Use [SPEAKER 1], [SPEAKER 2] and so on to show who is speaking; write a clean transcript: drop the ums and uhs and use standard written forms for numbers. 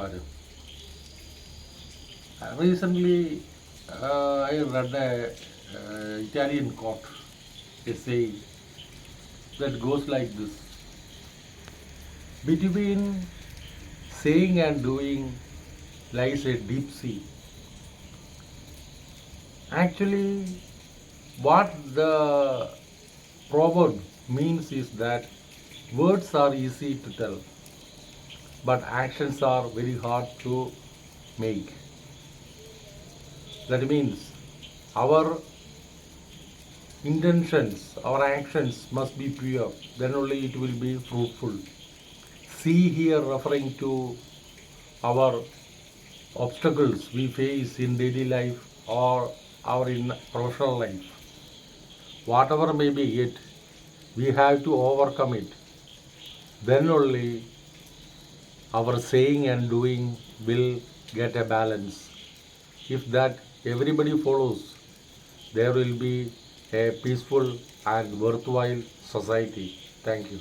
[SPEAKER 1] Namaskaram. Recently, I read a Italian quote, a saying that goes like this: between saying and doing lies a deep sea. Actually, what the proverb means is that words are easy to tell, but actions are very hard to make. That means our intentions, our actions must be pure, then only it will be fruitful. See here referring to our obstacles we face in daily life or our in professional life. Whatever may be it, we have to overcome it. Then only our saying and doing will get a balance. If that everybody follows, there will be a peaceful and worthwhile society. Thank you.